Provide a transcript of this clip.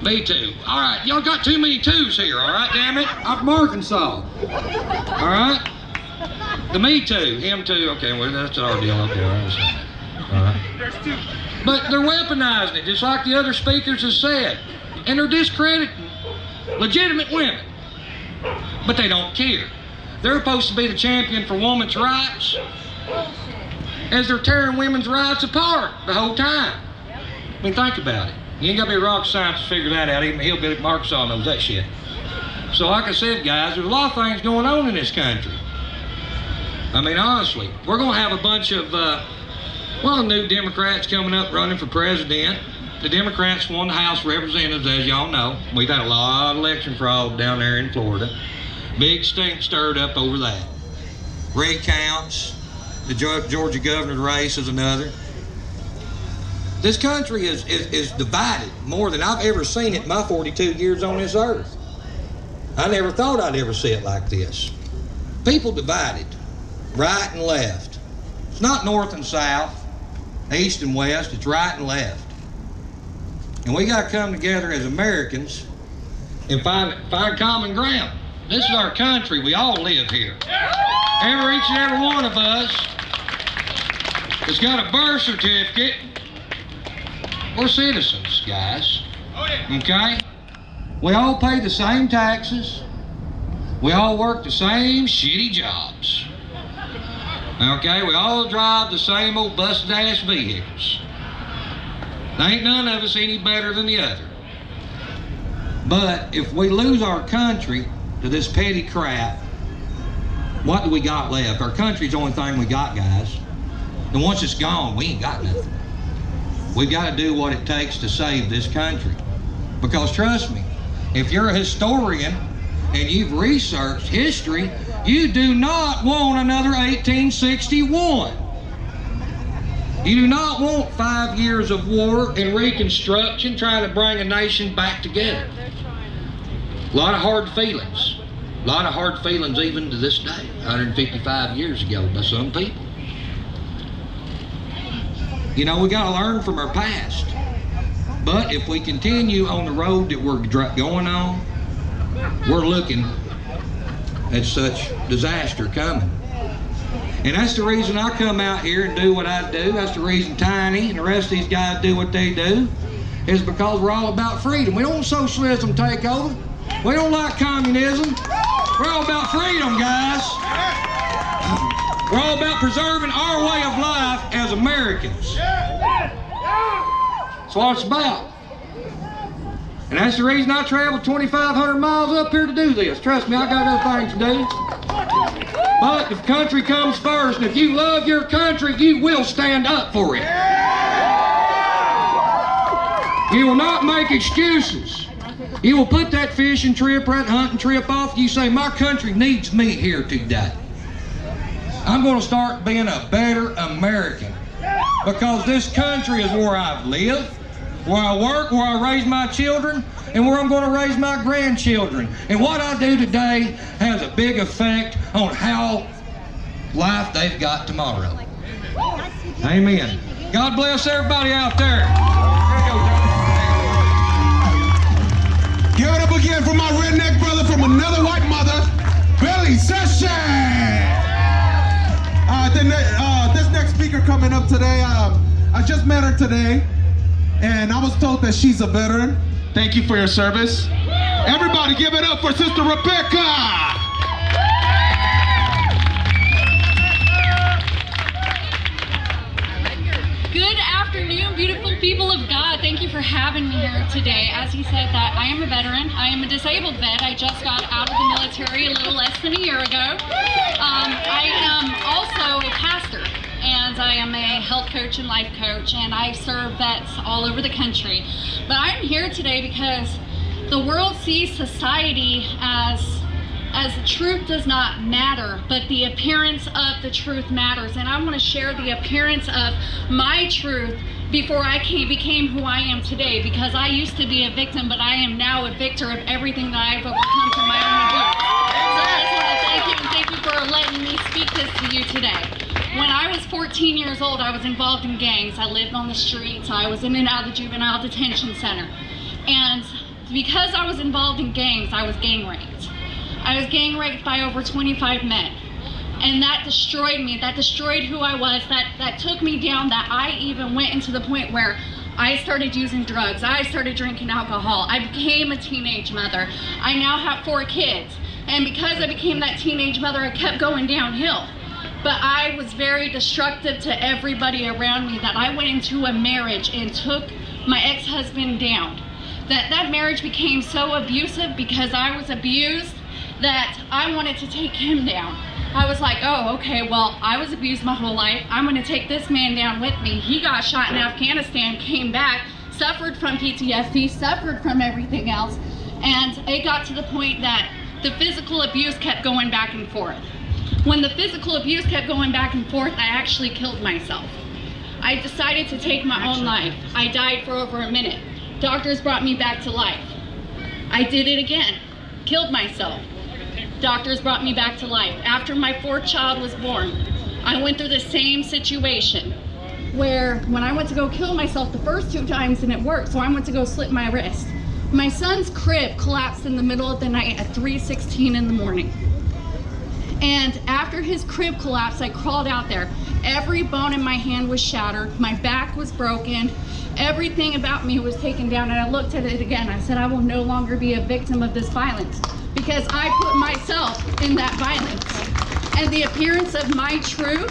Me Too. All right, y'all got too many twos here, all right, damn it. I'm from Arkansas. All right? The Me Too, him too. Okay, well, that's our deal. Okay, all right. There's two. But they're weaponizing it, just like the other speakers have said. And they're discrediting legitimate women. But they don't care. They're supposed to be the champion for women's rights, as they're tearing women's rights apart the whole time. I mean, think about it. You ain't got to be a rocket scientist to figure that out. Even hillbilly from Arkansas knows that shit. So like I said, guys, there's a lot of things going on in this country. I mean, honestly, we're going to have a bunch of, new Democrats coming up running for president. The Democrats won the House of Representatives, as y'all know. We've had a lot of election fraud down there in Florida. Big stink stirred up over that. Recounts, the Georgia governor's race is another. This country is divided more than I've ever seen it in my 42 years on this earth. I never thought I'd ever see it like this. People divided, right and left. It's not north and south, east and west, it's right and left. And we got to come together as Americans and find common ground. This is our country. We all live here. Each and every one of us has got a birth certificate. We're citizens, guys. Okay? We all pay the same taxes. We all work the same shitty jobs. Okay? We all drive the same old busted-ass vehicles. There ain't none of us any better than the other. But if we lose our country to this petty crap, what do we got left? Our country's the only thing we got, guys. And once it's gone, we ain't got nothing. We've got to do what it takes to save this country. Because trust me, if you're a historian and you've researched history, you do not want another 1861. You do not want 5 years of war and reconstruction trying to bring a nation back together. A lot of hard feelings. A lot of hard feelings even to this day, 155 years ago by some people. You know, we got to learn from our past. But if we continue on the road that we're going on, we're looking at such disaster coming. And that's the reason I come out here and do what I do. That's the reason Tiny and the rest of these guys do what they do, is because we're all about freedom. We don't want socialism take over. We don't like communism. We're all about freedom, guys. We're all about preserving our way of life as Americans. That's what it's about. And that's the reason I traveled 2,500 miles up here to do this. Trust me, I got other things to do. But if country comes first, and if you love your country, you will stand up for it. You will not make excuses. You will put that fishing trip or that hunting trip off. You say, my country needs me here today. I'm going to start being a better American. Because this country is where I've lived, where I work, where I raise my children, and where I'm going to raise my grandchildren. And what I do today has a big effect on how life they've got tomorrow. Amen. God bless everybody out there. Give it up again for my redneck brother from another white mother, Billy Session. This next speaker coming up today, I just met her today, and I was told that she's a veteran. Thank you for your service. Everybody give it up for Sister Rebeka. Good afternoon, beautiful people of God. Thank you for having me here today. As he said that I am a veteran. I am a disabled vet. I just got out of the military a little less than a year ago. I am also a pastor, and I am a health coach and life coach, and I serve vets all over the country. But I'm here today because the world sees society as the truth does not matter, but the appearance of the truth matters. And I want to share the appearance of my truth before I became who I am today, because I used to be a victim, but I am now a victor of everything that I've overcome through my own abuse. So I just want to thank you, and thank you for letting me speak this to you today. When I was 14 years old, I was involved in gangs. I lived on the streets. I was in and out of the juvenile detention center. And because I was involved in gangs, I was gang raped. I was gang raped by over 25 men. And that destroyed me. That destroyed who I was. That took me down, that I even went into the point where I started using drugs. I started drinking alcohol. I became a teenage mother. I now have 4 kids. And because I became that teenage mother, I kept going downhill. But I was very destructive to everybody around me, that I went into a marriage and took my ex-husband down. That marriage became so abusive because I was abused that I wanted to take him down. I was like, oh, okay, well, I was abused my whole life. I'm gonna take this man down with me. He got shot in Afghanistan, came back, suffered from PTSD, suffered from everything else. And it got to the point that the physical abuse kept going back and forth. When the physical abuse kept going back and forth, I actually killed myself. I decided to take my own life. I died for over a minute. Doctors brought me back to life. I did it again, killed myself. Doctors brought me back to life. After my 4th child was born, I went through the same situation where when I went to go kill myself the first 2 times and it worked, so I went to go slit my wrist. My son's crib collapsed in the middle of the night at 3:16 in the morning. And after his crib collapsed, I crawled out there. Every bone in my hand was shattered. My back was broken. Everything about me was taken down. And I looked at it again. I said, I will no longer be a victim of this violence because I put myself in that violence. And the appearance of my truth